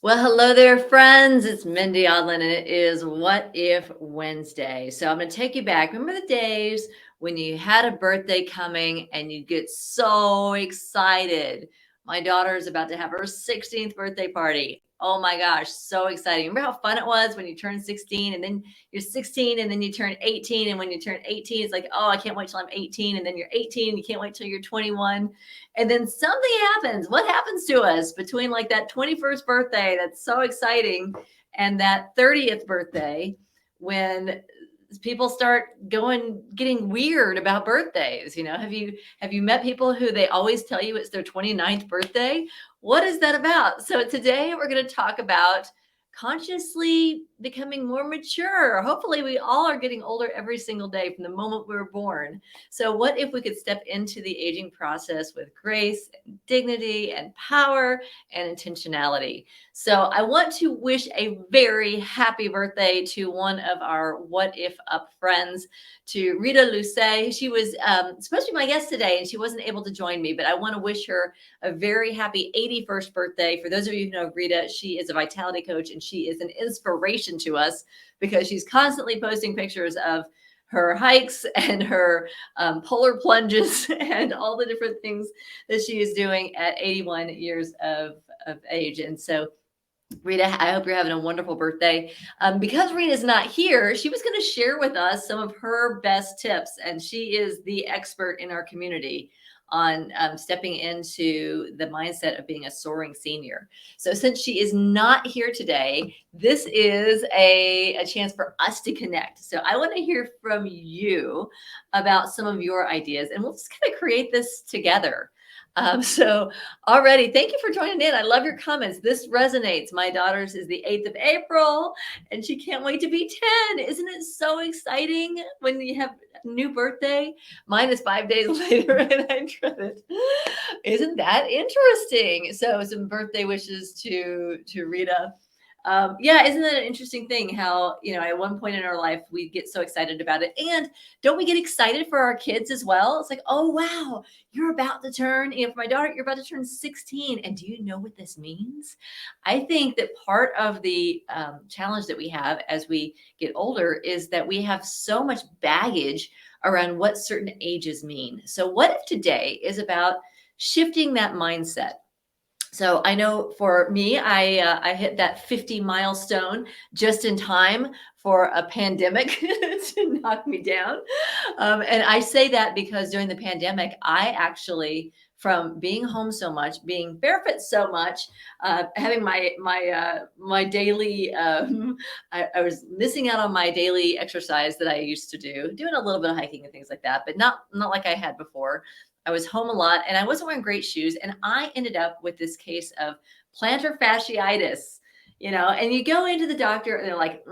Well, hello there, friends. It's Mindy Odlin, and it is What If Wednesday. So I'm going to take you back. Remember the days when you had a birthday coming and you get so excited? My daughter is about to have her 16th birthday party. Oh my gosh, so exciting. Remember how fun it was when you turned 16 and then you're 16 and then you turn 18. And when you turn 18, it's like, oh, I can't wait till I'm 18. And then you're 18 and you can't wait till you're 21. And then something happens. What happens to us between like that 21st birthday that's so exciting and that 30th birthday when people start getting weird about birthdays? Have you met people who they always tell you it's their 29th birthday? What is that about? So today we're going to talk about consciously becoming more mature. Hopefully we all are getting older every single day from the moment we were born. So, what if we could step into the aging process with grace, and dignity, and power and intentionality? So, I want to wish a very happy birthday to one of our What If Up friends, to Rita Luce. She was supposed to be my guest today and she wasn't able to join me, but I want to wish her a very happy 81st birthday. For those of you who know Rita, she is a vitality coach and she is an inspiration to us because she's constantly posting pictures of her hikes and her polar plunges and all the different things that she is doing at 81 years of age. And so, Rita, I hope you're having a wonderful birthday. Because Rita's not here, she was going to share with us some of her best tips, and she is the expert in our community on stepping into the mindset of being a soaring senior. So, since she is not here today, this is a chance for us to connect. So, I want to hear from you about some of your ideas, and we'll just kind of create this together. So already, thank you for joining in. I love your comments. This resonates. My daughter's is the 8th of April, and she can't wait to be 10. Isn't it so exciting when you have a new birthday? Mine is 5 days later, and I dread it. Isn't that interesting? So some birthday wishes to Rita. Yeah, isn't that an interesting thing how, at one point in our life, we get so excited about it. And don't we get excited for our kids as well? It's like, oh, wow, you're about to turn, for my daughter, you're about to turn 16. And do you know what this means? I think that part of the challenge that we have as we get older is that we have so much baggage around what certain ages mean. So, what if today is about shifting that mindset? So I know for me, I hit that 50 milestone just in time for a pandemic to knock me down. And I say that because during the pandemic, I actually, from being home so much, being barefoot so much, having my daily, I was missing out on my daily exercise that I used to do, doing a little bit of hiking and things like that, but not like I had before. I was home a lot and I wasn't wearing great shoes. And I ended up with this case of plantar fasciitis, and you go into the doctor and they're like,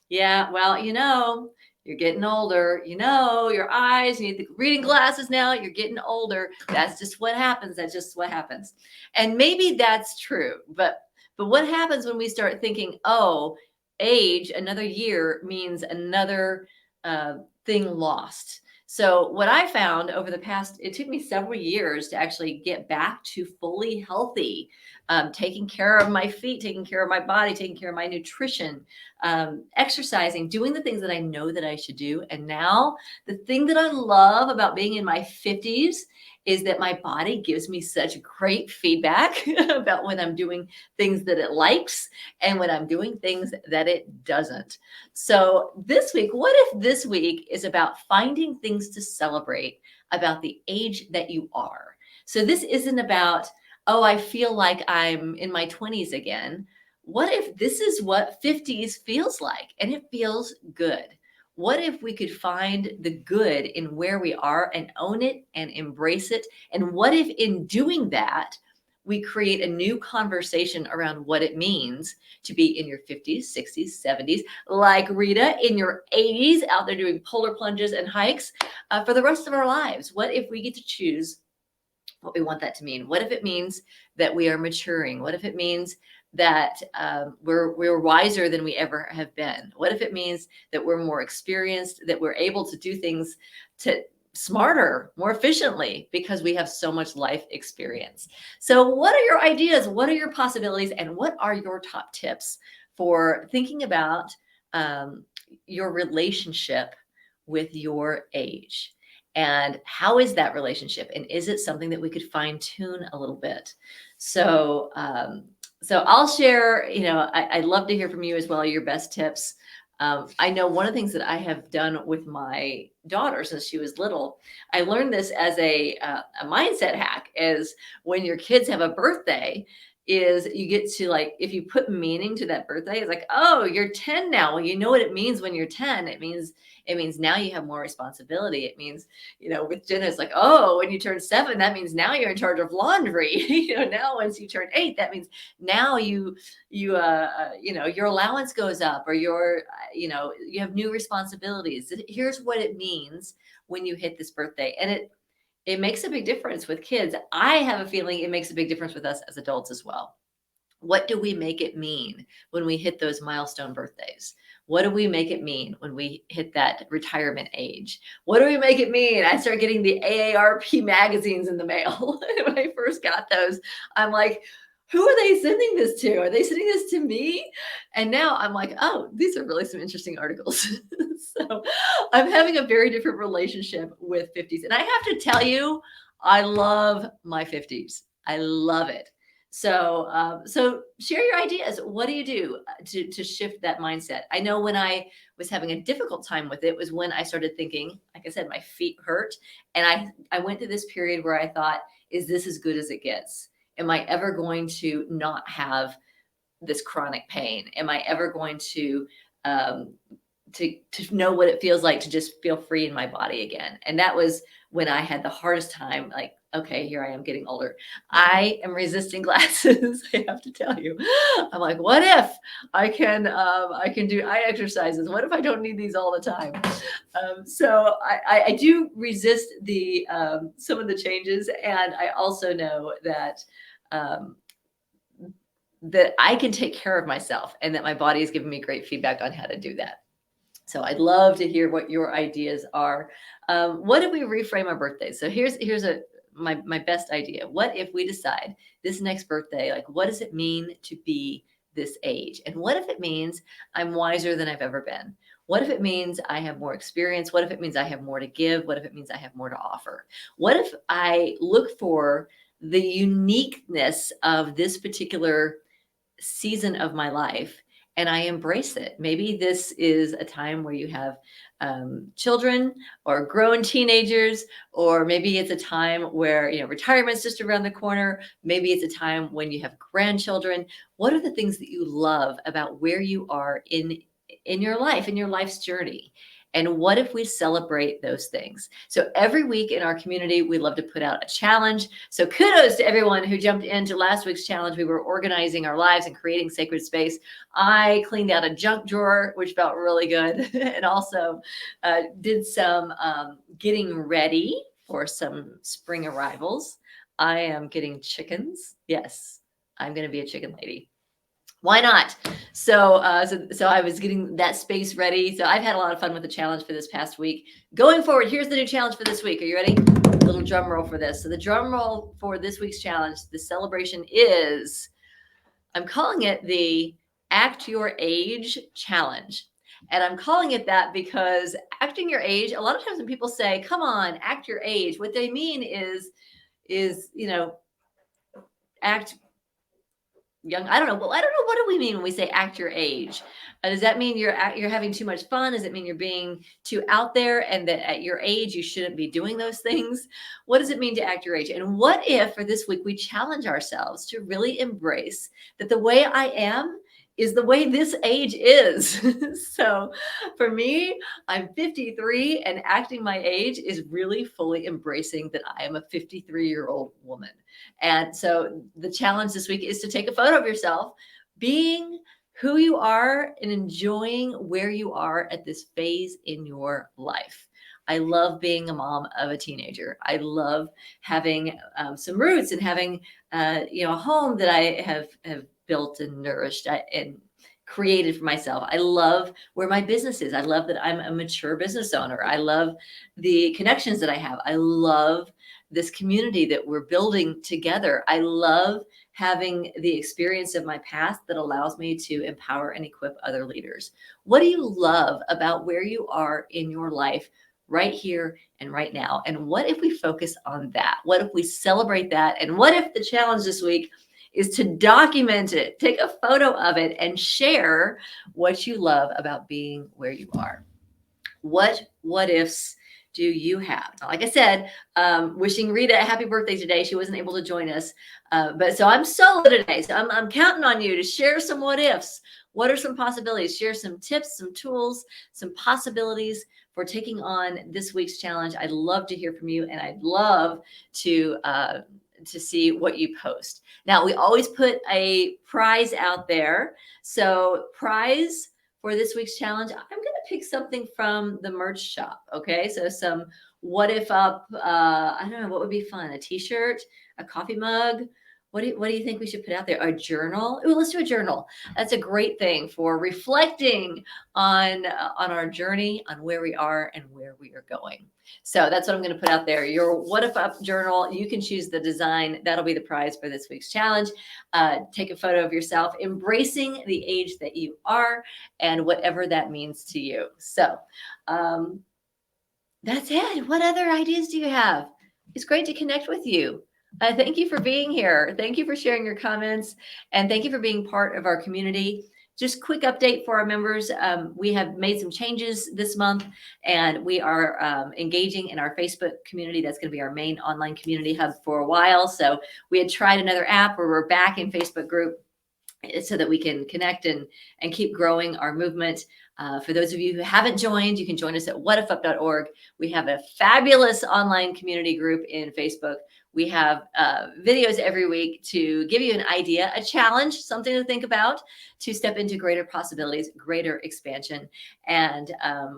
yeah, well, you're getting older, your eyes, you need the reading glasses now, you're getting older. That's just what happens. That's just what happens. And maybe that's true. But what happens when we start thinking, oh, age, another year means another thing lost? So what I found over the past, it took me several years to actually get back to fully healthy, taking care of my feet, taking care of my body, taking care of my nutrition, exercising, doing the things that I know that I should do. And now the thing that I love about being in my 50s is that my body gives me such great feedback about when I'm doing things that it likes and when I'm doing things that it doesn't. So this week, what if this week is about finding things to celebrate about the age that you are? So this isn't about, oh, I feel like I'm in my 20s again. What if this is what 50s feels like and it feels good? What if we could find the good in where we are and own it and embrace it? And what if in doing that, we create a new conversation around what it means to be in your 50s, 60s, 70s, like Rita in your 80s, out there doing polar plunges and hikes for the rest of our lives? What if we get to choose what we want that to mean? What if it means that we are maturing? What if it means that we're wiser than we ever have been? What if it means that we're more experienced, that we're able to do things to smarter, more efficiently, because we have so much life experience. So, what are your ideas? What are your possibilities? And what are your top tips for thinking about um, your relationship with your age? And how is that relationship? And is it something that we could fine tune a little bit? So, so I'll share. I'd love to hear from you as well. Your best tips. I know one of the things that I have done with my daughter since she was little, I learned this as a mindset hack, is when your kids have a birthday, is you get to, like, if you put meaning to that birthday, it's like, oh, you're 10 now. Well, you know what it means when you're 10. It means now you have more responsibility. It means, with Jenna, it's like, oh, when you turn 7, that means now you're in charge of laundry. Now once you turn 8, that means now your allowance goes up, or you have new responsibilities. Here's what it means when you hit this birthday. And it makes a big difference with kids. I have a feeling it makes a big difference with us as adults as well. What do we make it mean when we hit those milestone birthdays? What do we make it mean when we hit that retirement age? What do we make it mean? I start getting the AARP magazines in the mail. When I first got those, I'm like, who are they sending this to? Are they sending this to me? And now I'm like, oh, these are really some interesting articles. So I'm having a very different relationship with 50s. And I have to tell you, I love my 50s. I love it. So share your ideas. What do you do to shift that mindset? I know when I was having a difficult time with it was when I started thinking, like I said, my feet hurt. And I went through this period where I thought, is this as good as it gets? Am I ever going to not have this chronic pain? Am I ever going um, to know what it feels like to just feel free in my body again? And that was when I had the hardest time. Like, okay, here I am getting older. I am resisting glasses. I have to tell you, I'm like, what if I can do eye exercises? What if I don't need these all the time? So I do resist the some of the changes, and I also know um, that I can take care of myself, and that my body is giving me great feedback on how to do that. So I'd love to hear what your ideas are. What if we reframe our birthdays? So here's my best idea. What if we decide this next birthday, like, what does it mean to be this age? And what if it means I'm wiser than I've ever been? What if it means I have more experience? What if it means I have more to give? What if it means I have more to offer? What if I look for the uniqueness of this particular season of my life and I embrace it? Maybe this is a time where you have children or grown teenagers, or maybe it's a time where retirement's just around the corner. Maybe it's a time when you have grandchildren. What are the things that you love about where you are in your life, in your life's journey? And what if we celebrate those things? So every week in our community, we love to put out a challenge. So kudos to everyone who jumped into last week's challenge. We were organizing our lives and creating sacred space. I cleaned out a junk drawer, which felt really good, and also did some getting ready for some spring arrivals. I am getting chickens. Yes, I'm going to be a chicken lady. Why not? So I was getting that space ready. So I've had a lot of fun with the challenge for this past week. Going forward, here's the new challenge for this week. Are you ready? A little drum roll for this. So the drum roll for this week's challenge, the celebration is, I'm calling it the Act Your Age Challenge. And I'm calling it that because acting your age, a lot of times when people say, come on, act your age, what they mean is, act young. I don't know. Well, I don't know. What do we mean when we say act your age? Does that mean you're having too much fun? Does it mean you're being too out there, and that at your age you shouldn't be doing those things? What does it mean to act your age? And what if for this week we challenge ourselves to really embrace that the way I am is the way this age is? So for me, I'm 53, and acting my age is really fully embracing that I am a 53-year-old woman. And so the challenge this week is to take a photo of yourself being who you are and enjoying where you are at this phase in your life. I love being a mom of a teenager. I love having some roots and having a home that I have built and nourished and created for myself. I love where my business is. I love that I'm a mature business owner. I love the connections that I have. I love this community that we're building together. I love having the experience of my past that allows me to empower and equip other leaders. What do you love about where you are in your life right here and right now? And what if we focus on that? What if we celebrate that? And what if the challenge this week is to document it, take a photo of it, and share what you love about being where you are? What ifs do you have? Now, like I said, wishing Rita a happy birthday today. She wasn't able to join us, but so I'm solo today. So I'm counting on you to share some what ifs. What are some possibilities? Share some tips, some tools, some possibilities for taking on this week's challenge. I'd love to hear from you, and I'd love to see what you post. Now, we always put a prize out there. So prize for this week's challenge, I'm going to pick something from the merch shop. Okay. So some WhatIfUP, I don't know, what would be fun? A t-shirt, a coffee mug. What do you think we should put out there? A journal? Ooh, let's do a journal. That's a great thing for reflecting on our journey, on where we are and where we are going. So that's what I'm going to put out there. Your WhatIfUP journal. You can choose the design. That'll be the prize for this week's challenge. Take a photo of yourself embracing the age that you are and whatever that means to you. So that's it. What other ideas do you have? It's great to connect with you. Thank you for being here. Thank you for sharing your comments, and thank you for being part of our community. Just quick update for our members. We have made some changes this month, and we are engaging in our Facebook community. That's going to be our main online community hub for a while. So we had tried another app where we're back in Facebook group so that we can connect and keep growing our movement. For those of you who haven't joined, you can join us at whatifup.org. We have a fabulous online community group in Facebook. We have videos every week to give you an idea, a challenge, something to think about, to step into greater possibilities, greater expansion. And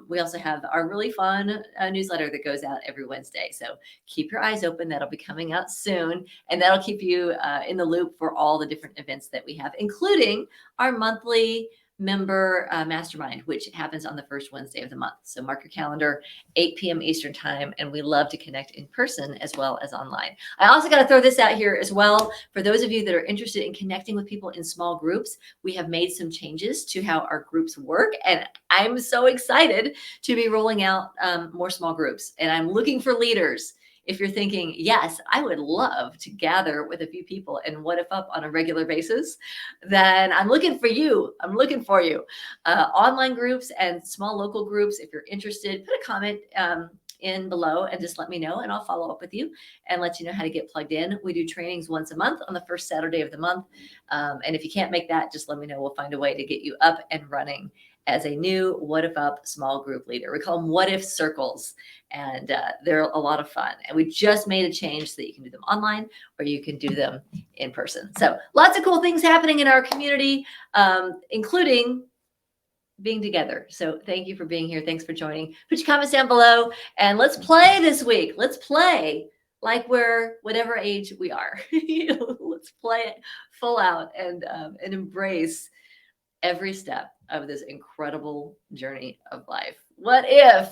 we also have our really fun newsletter that goes out every Wednesday. So keep your eyes open. That'll be coming out soon. And that'll keep you in the loop for all the different events that we have, including our monthly member mastermind, which happens on the first Wednesday of the month. So mark your calendar, 8 p.m. Eastern time, and we love to connect in person as well as online. I also got to throw this out here as well. For those of you that are interested in connecting with people in small groups, we have made some changes to how our groups work, and I'm so excited to be rolling out more small groups, and I'm looking for leaders. If you're thinking, yes, I would love to gather with a few people and WhatIfUP on a regular basis, then I'm looking for you. I'm looking for you. Online groups and small local groups, if you're interested, put a comment in below and just let me know, and I'll follow up with you and let you know how to get plugged in. We do trainings once a month on the first Saturday of the month. And if you can't make that, just let me know. We'll find a way to get you up and running as a new WhatIfUP small group leader. We call them What If Circles, and they're a lot of fun. And we just made a change so that you can do them online or you can do them in person. So lots of cool things happening in our community, including being together. So thank you for being here. Thanks for joining. Put your comments down below, and let's play this week. Let's play like we're whatever age we are. Let's play it full out and embrace every step of this incredible journey of life. What if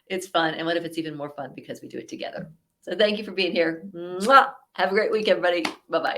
it's fun? And what if it's even more fun because we do it together? So thank you for being here. Mwah! Have a great week, everybody. Bye-bye.